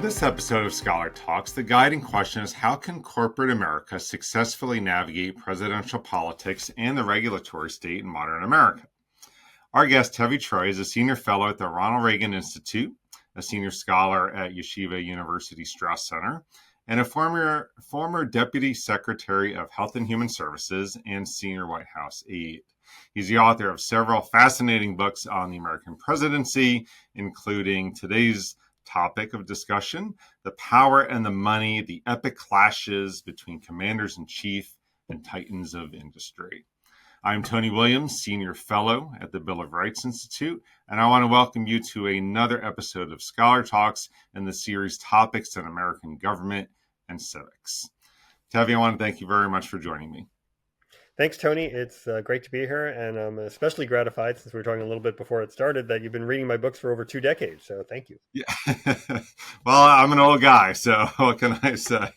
this episode of Scholar Talks, the guiding question is how can corporate America successfully navigate presidential politics and the regulatory state in modern America? Our guest, Tevi Troy, is a senior fellow at the Ronald Reagan Institute, a senior scholar at Yeshiva University Strauss Center, and a former Deputy Secretary of Health and Human Services and senior White House aide. He's the author of several fascinating books on the American presidency, including today's topic of discussion, The Power and the Money, the Epic Clashes Between Commanders-in-Chief and Titans of Industry. I'm Tony Williams, Senior Fellow at the Bill of Rights Institute, and I want to welcome you to another episode of Scholar Talks in the series Topics in American Government and Civics. Tevi, I want to thank you very much for joining me. Thanks, Tony. It's great to be here, and I'm especially gratified, since we were talking a little bit before it started, that you've been reading my books for over 2 decades, so thank you. Yeah. Well, I'm an old guy, so what can I say?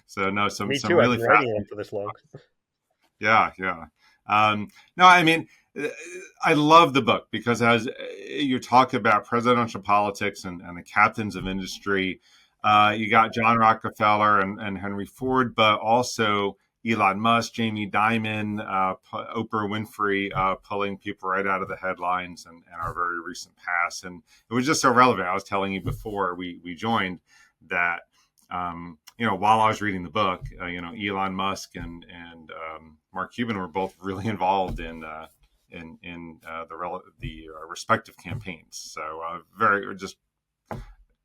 So, no, some Me too. really I've been writing them for this long. Yeah. No, I mean, I love the book because as you talk about presidential politics and the captains of industry, you got John Rockefeller and Henry Ford, but also Elon Musk, Jamie Dimon, Oprah Winfrey, pulling people right out of the headlines and our very recent past. And it was just so relevant. I was telling you before we joined that, while I was reading the book, Elon Musk and Mark Cuban were both really involved in the respective campaigns. So just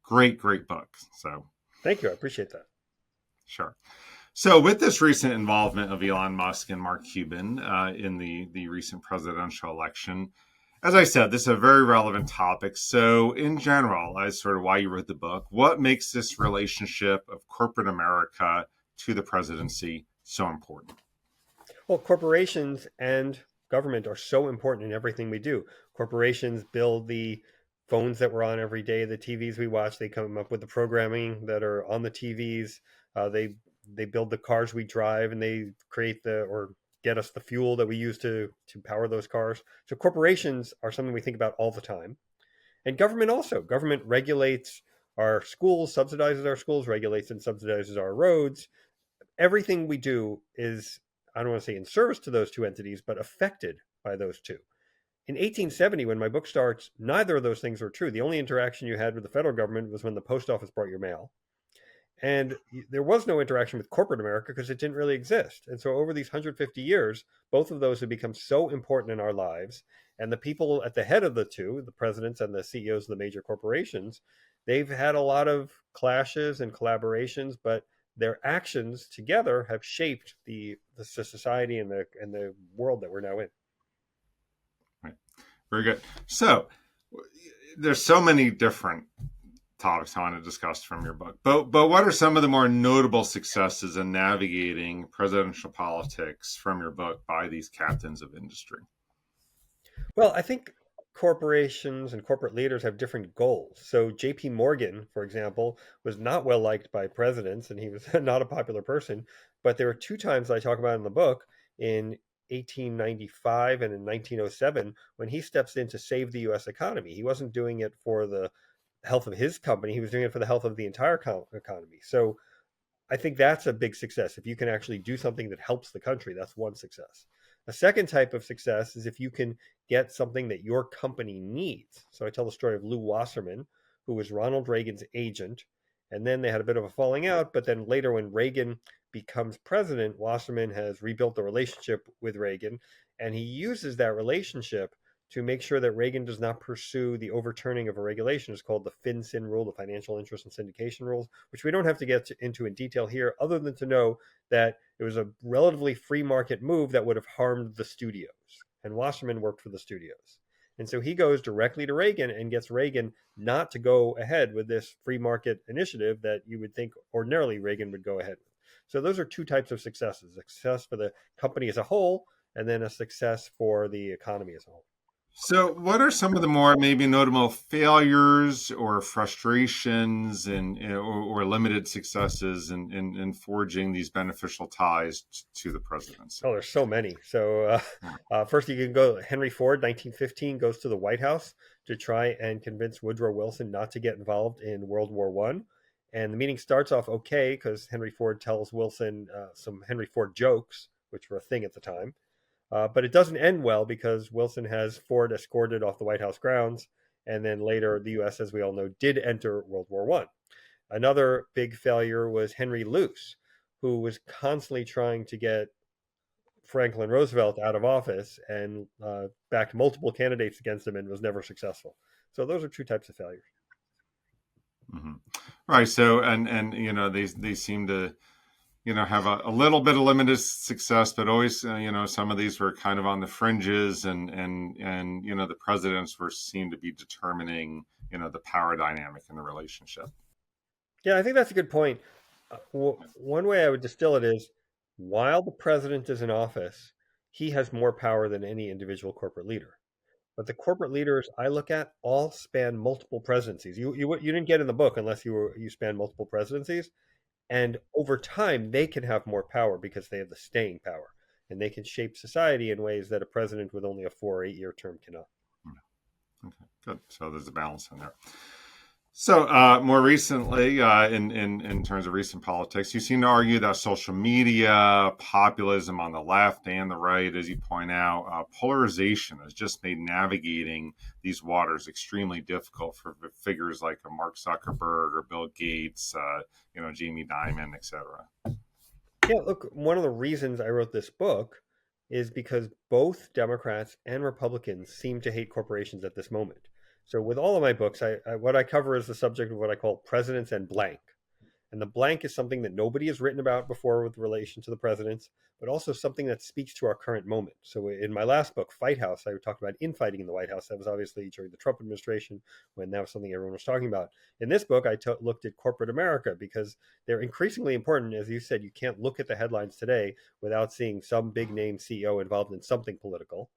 great book. So thank you. I appreciate that. Sure. So with this recent involvement of Elon Musk and Mark Cuban in the recent presidential election, as I said, this is a very relevant topic. So in general, as sort of why you wrote the book, what makes this relationship of corporate America to the presidency so important? Well, corporations and government are so important in everything we do. Corporations build the phones that we're on every day, the TVs we watch. They come up with the programming that are on the TVs. They build the cars we drive, and they create or get us the fuel that we use to power those cars. So corporations are something we think about all the time. And government also. Government regulates our schools, subsidizes our schools, regulates and subsidizes our roads. Everything we do is, I don't want to say in service to those two entities, but affected by those two. In 1870, when my book starts, neither of those things were true. The only interaction you had with the federal government was when the post office brought your mail. And there was no interaction with corporate America because it didn't really exist. And so over these 150 years, both of those have become so important in our lives. And the people at the head of the two, the presidents and the CEOs of the major corporations, they've had a lot of clashes and collaborations, but their actions together have shaped the society and the world that we're now in. Right. Very good. So there's so many different topics I want to discuss from your book. But what are some of the more notable successes in navigating presidential politics from your book by these captains of industry? Well, I think corporations and corporate leaders have different goals. So JP Morgan, for example, was not well liked by presidents, and he was not a popular person. But there are 2 times I talk about in the book, in 1895 and in 1907, when he steps in to save the U.S. economy. He wasn't doing it for the health of his company. He was doing it for the health of the entire economy. So I think that's a big success. If you can actually do something that helps the country, that's one success. A second type of success is if you can get something that your company needs. So I tell the story of Lou Wasserman, who was Ronald Reagan's agent. And then they had a bit of a falling out. But then later, when Reagan becomes president, Wasserman has rebuilt the relationship with Reagan. And he uses that relationship to make sure that Reagan does not pursue the overturning of a regulation. It's called the FinCEN rule, the Financial Interest and Syndication rules, which we don't have to get into in detail here, other than to know that it was a relatively free market move that would have harmed the studios. And Wasserman worked for the studios. And so he goes directly to Reagan and gets Reagan not to go ahead with this free market initiative that you would think ordinarily Reagan would go ahead with. So those are 2 types of successes: success for the company as a whole, and then a success for the economy as a whole. So what are some of the more maybe notable failures or frustrations or limited successes in forging these beneficial ties to the presidency? Oh, there's so many. So first you can go, Henry Ford, 1915, goes to the White House to try and convince Woodrow Wilson not to get involved in World War I. And the meeting starts off okay because Henry Ford tells Wilson some Henry Ford jokes, which were a thing at the time. But it doesn't end well because Wilson has Ford escorted off the White House grounds. And then later, the U.S., as we all know, did enter World War I. Another big failure was Henry Luce, who was constantly trying to get Franklin Roosevelt out of office and backed multiple candidates against him and was never successful. So those are two types of failures. Mm-hmm. Right. So, and they seem to have a little bit of limited success, but always some of these were kind of on the fringes, and the presidents were seemed to be determining the power dynamic in the relationship. Yeah, I think that's a good point. One way I would distill it is while the president is in office, he has more power than any individual corporate leader. But the corporate leaders I look at all span multiple presidencies. You didn't get in the book unless you span multiple presidencies, and over time they can have more power because they have the staying power, and they can shape society in ways that a president with only a 4 or 8 year term cannot. Okay, good. So there's a balance in there. So more recently, in terms of recent politics, you seem to argue that social media, populism on the left and the right, as you point out, polarization has just made navigating these waters extremely difficult for figures like Mark Zuckerberg or Bill Gates, Jamie Dimon, etc. Yeah, look, one of the reasons I wrote this book is because both Democrats and Republicans seem to hate corporations at this moment. So with all of my books, what I cover is the subject of what I call presidents and blank. And the blank is something that nobody has written about before with relation to the presidents, but also something that speaks to our current moment. So in my last book, Fight House, I talked about infighting in the White House. That was obviously during the Trump administration when that was something everyone was talking about. In this book, I looked at corporate America because they're increasingly important. As you said, you can't look at the headlines today without seeing some big name CEO involved in something political.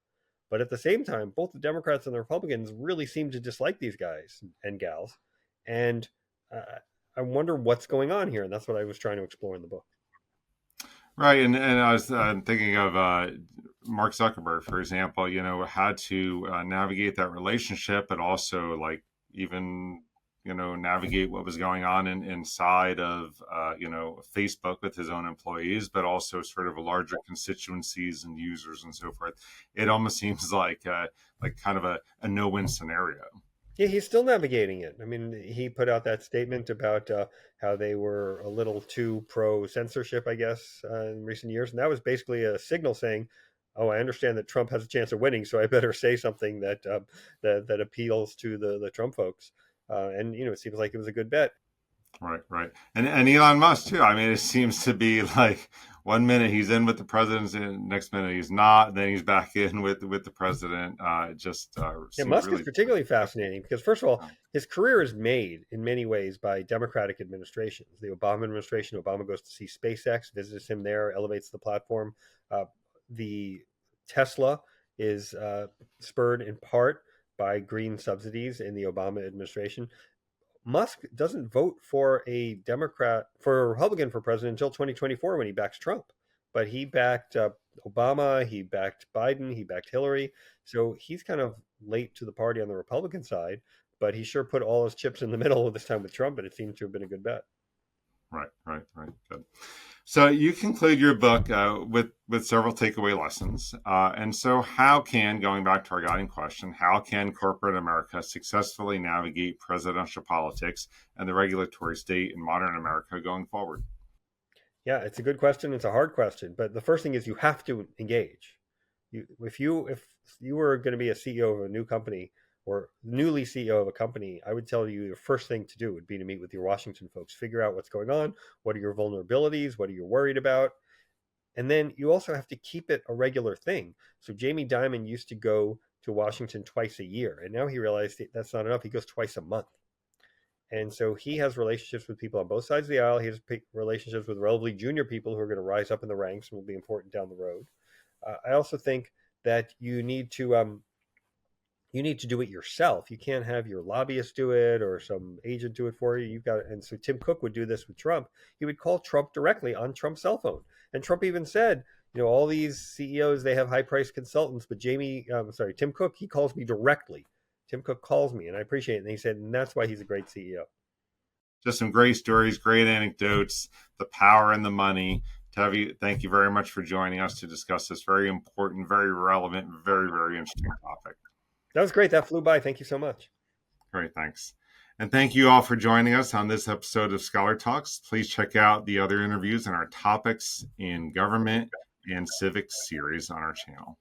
But at the same time, both the Democrats and the Republicans really seem to dislike these guys and gals. And uh, I wonder what's going on here. And that's what I was trying to explore in the book. Right, and I was thinking of Mark Zuckerberg, for example. Had to navigate that relationship, but also like even navigate what was going on inside of Facebook with his own employees, but also sort of a larger constituencies and users and so forth. It almost seems like kind of a no-win scenario. Yeah, he's still navigating it. I mean, he put out that statement about how they were a little too pro censorship, I guess, in recent years. And that was basically a signal saying, "Oh, I understand that Trump has a chance of winning, so I better say something that appeals to the Trump folks." And it seems like it was a good bet. Right, right. And Elon Musk too. I mean, it seems to be like one minute he's in with the president, and next minute he's not. Then he's back in with the president. It just Yeah, seems Musk is really. particularly fascinating because, first of all, his career is made in many ways by Democratic administrations. The Obama administration, Obama goes to see SpaceX, visits him there, elevates the platform. The Tesla is spurred in part by green subsidies in the Obama administration. Musk doesn't vote for a Republican for president until 2024 when he backs Trump. But he backed Obama, he backed Biden, he backed Hillary. So he's kind of late to the party on the Republican side, but he sure put all his chips in the middle this time with Trump, and it seems to have been a good bet. Right, right, right. Good. So you conclude your book with several takeaway lessons. And so, how can, going back to our guiding question, how can corporate America successfully navigate presidential politics and the regulatory state in modern America going forward? Yeah, it's a good question. It's a hard question, but the first thing is you have to engage. If you were going to be a CEO of a new company or newly CEO of a company, I would tell you the first thing to do would be to meet with your Washington folks, figure out what's going on, what are your vulnerabilities, what are you worried about, and then you also have to keep it a regular thing. So Jamie Dimon used to go to Washington twice a year, and now he realized that's not enough. He goes twice a month. And so he has relationships with people on both sides of the aisle. He has relationships with relatively junior people who are going to rise up in the ranks and will be important down the road. I also think that you need to do it yourself. You can't have your lobbyist do it or some agent do it for you. You've got, and so Tim Cook would do this with Trump. He would call Trump directly on Trump's cell phone, and Trump even said, all these CEOs they have high priced consultants, but Tim Cook, he calls me directly. Tim Cook calls me, and I appreciate it. And he said, and that's why he's a great CEO. just some great stories, great anecdotes, the power and the money. Tevi, thank you very much for joining us to discuss this very important, very relevant, very, very interesting topic. That was great. That flew by. Thank you so much. Great, thanks. And thank you all for joining us on this episode of Scholar Talks. Please check out the other interviews and our topics in government and civics series on our channel.